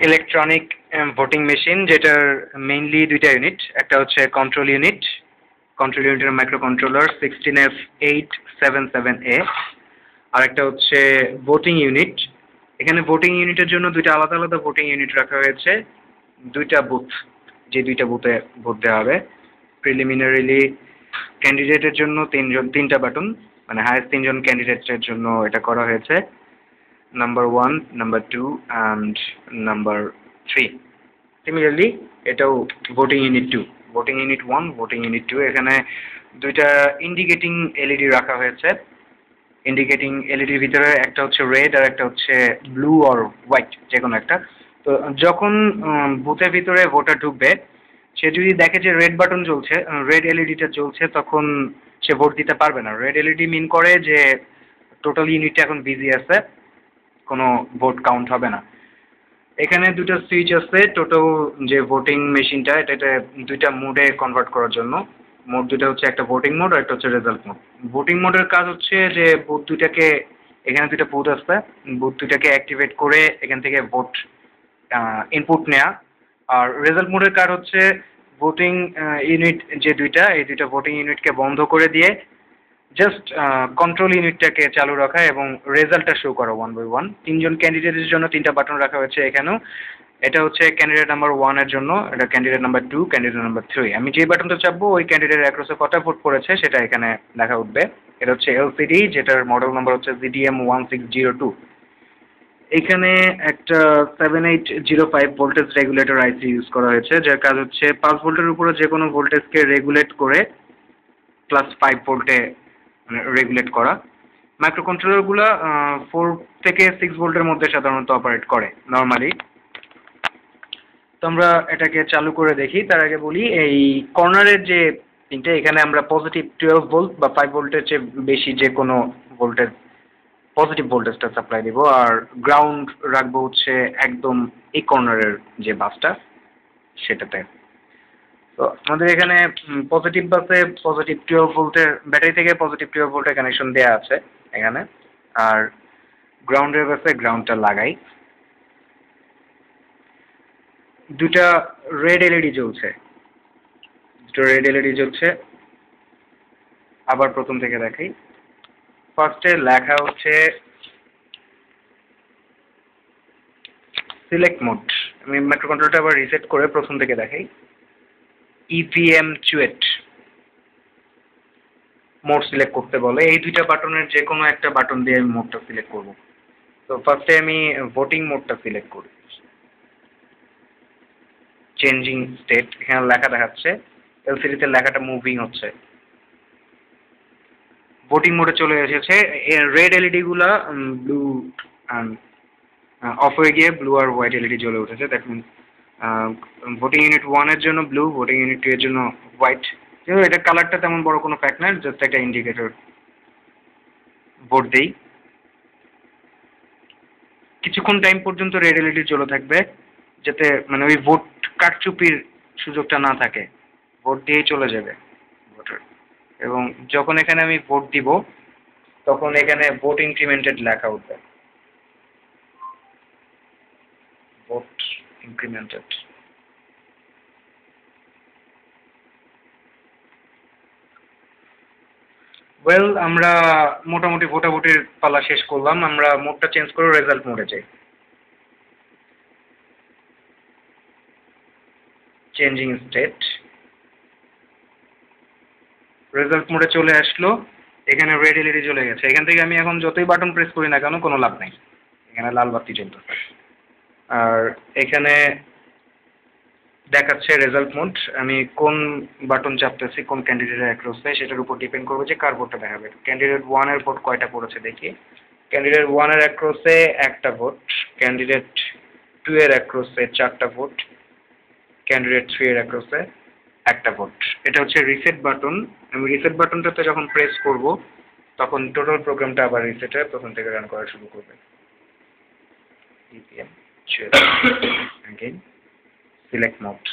Electronic voting machine, যেটার mainly দুইটা unit. একটা হচ্ছে কন্ট্রোল ইউনিটের মাইক্রো কন্ট্রোলার 16F877A, আর একটা হচ্ছে ভোটিং ইউনিট। এখানে ভোটিং ইউনিটের জন্য দুইটা আলাদা আলাদা ভোটিং ইউনিট রাখা হয়েছে, দুইটা বুথ, যে দুইটা বুথে ভোট দেওয়া হবে। প্রিলিমিনারিলি ক্যান্ডিডেটের জন্য তিনটা বাটন, মানে হায়েস্ট তিনজন ক্যান্ডিডেটের জন্য এটা করা হয়েছে, number 1, number 2 and number 3। Similarly এটাও voting unit 2, voting unit 1, voting unit 2। এখানে দুইটা ইন্ডিকেটিং এলইডি রাখা হয়েছে। ইন্ডিকেটিং এলইডির ভিতরে একটা হচ্ছে রেড আর একটা হচ্ছে ব্লু অর হোয়াইট, যে কোনো একটা। তো যখন বুথের ভিতরে ভোটার ঢুকবে, সে যদি দেখে যে রেড বাটন জ্বলছে, রেড এলইডিটা জ্বলছে, তখন সে ভোট দিতে পারবে না। রেড এলইডি মিন করে যে টোটাল ইউনিটটা এখন বিজি আছে, কোনো ভোট কাউন্ট হবে না। এখানে দুটো সুইচ আছে টোটাল যে ভোটিং মেশিনটা, এটাতে দুইটা মোডে কনভার্ট করার জন্য। মোড দুটো হচ্ছে, একটা ভোটিং মোড আর একটা হচ্ছে রেজাল্ট মোড। ভোটিং মোডের কাজ হচ্ছে যে বুথ দুইটাকে, এখানে দুইটা বুথ আছে, বুথ দুইটাকে অ্যাক্টিভেট করে এখান থেকে ভোট ইনপুট নেওয়া। আর রেজাল্ট মোডের কাজ হচ্ছে ভোটিং ইউনিট যে দুইটা, এই দুইটা ভোটিং ইউনিটকে বন্ধ করে দিয়ে জাস্ট কন্ট্রোল ইউনিটটাকে চালু রাখা এবং রেজাল্টটা শো করা 1 বাই 1। তিনজন ক্যান্ডিডেটের জন্য তিনটা বাটন রাখা হয়েছে এখানেও। এটা হচ্ছে ক্যান্ডিডেট নাম্বার 1 এর জন্য, এটা ক্যান্ডিডেট নাম্বার 2, ক্যান্ডিডেট নাম্বার 3। আমি যে বাটনটা চাপবো ওই ক্যান্ডিডেট অ্যাক্রসে কটা ভোট পড়েছে সেটা এখানে লেখা উঠবে। এটা হচ্ছে এলসিডি, যেটার মডেল নাম্বার হচ্ছে ZDM1602। এখানে একটা 7805 ভোল্টেজ রেগুলেটর আইসি ইউজ করা হয়েছে, যার কাজ হচ্ছে 5 ভোল্টের উপরে যে কোনো ভোল্টেজকে রেগুলেট করে +5 ভোল্টে রেগুলেট করা। মাইক্রো কন্ট্রোলারগুলো 4 থেকে 6 ভোল্টের মধ্যে সাধারণত অপারেট করে নর্মালি। তো আমরা এটাকে চালু করে দেখি। তার আগে বলি, এই কর্নারের যে পিনটা, এখানে আমরা পজিটিভ 12 ভোল্ট বা 5 ভোল্টের চেয়ে বেশি যে কোনো ভোল্টেজ, পজিটিভ ভোল্টেজটা সাপ্লাই দিব। আর গ্রাউন্ড রাখবো হচ্ছে একদম এই কর্নারের যে বাসটা সেটাতে। তো আমাদের এখানে পজিটিভ বাসে পজিটিভ 12 ভোল্টের ব্যাটারি থেকে পজিটিভ 12 ভোল্টের কানেকশন দেওয়া আছে এখানে। আর গ্রাউন্ডের বাসে গ্রাউন্ডটা লাগাই। দুটা রেড এলইডি জ্বলছে, আবার প্রথম থেকে দেখাই। ফার্স্টে লেখা হচ্ছে সিলেক্ট মোড। আমি মাইক্রো কন্ট্রোলারটা আবার রিসেট করে প্রথম থেকে দেখাই। ইভিএম চুয়েট মোড সিলেক্ট করতে বলে। এই দুইটা বাটনের যে কোনো একটা বাটন দিয়ে আমি মোডটা সিলেক্ট করব। তো ফার্স্টে আমি ভোটিং মোডটা সিলেক্ট করি। চেঞ্জিং স্টেট, এখানে লেখা দেখাচ্ছে, এলসিডিতে লেখাটা মুভিং হচ্ছে। ভোটিং মোডে চলে এসেছে। রেড এলইডি গুলা ব্লু অফ হয়ে গিয়ে ব্লু আর হোয়াইট এলইডি জ্বলে উঠেছে। দেখুন, ভোটিং ইউনিট 1 এর জন্য ব্লু, ভোটিং ইউনিট 2 এর জন্য হোয়াইট। যেহেতু এটা কালারটা তেমন বড় কোনো ফ্যাক্ট না, জাস্ট একটা ইন্ডিকেটর। ভোট দেই। কিছুক্ষণ টাইম পর্যন্ত রেড এলইডি জ্বলে থাকবে, যাতে মানে ওই ভোট কারচুপির সুযোগটা না থাকে, ভোট দিয়েই চলে যাবে ভোটার। এবং যখন এখানে আমি ভোট দিব, তখন এখানে ভোট ইনক্রিমেন্টেড লেখা উঠবে, ভোট ইনক্রিমেন্টেড। ওয়েল, আমরা মোটামুটি ভোটাভুটির পালা শেষ করলাম। আমরা মোডটা চেঞ্জ করে রেজাল্ট মোডে যাই। চেঞ্জিং স্টেট, রেজাল্ট মোডে চলে আসলো। এখানে রেড এলইডি জ্বলে গেছে। এখান থেকে আমি এখন যতই বাটন প্রেস করি না কেন, কোনো লাভ নেই, এখানে লাল বাতি জ্বলতেছে। আর এখানে দেখাচ্ছে রেজাল্ট মোড। আমি কোন বাটন চাপতেছি, কোন ক্যান্ডিডেটের অ্যাক্রসে, সেটার উপর ডিপেন্ড করবে যে কার ভোটটা দেখাবে। ক্যান্ডিডেট 1 এর ভোট কয়টা পড়েছে দেখি। ক্যান্ডিডেট 1 এর অ্যাক্রসে একটা ভোট, ক্যান্ডিডেট 2 এর অ্যাক্রসে 4টা ভোট, ক্যান্ডিডেট 3 এর অ্যাক্রসে একটা ভোট। এটা হচ্ছে রিসেট বাটন। আমি রিসেট বাটনটাতে যখন প্রেস করব, তখন টোটাল প্রোগ্রামটা আবার রিসেট হয়ে প্রথম থেকে রান করা শুরু করবে। EPM again select mode।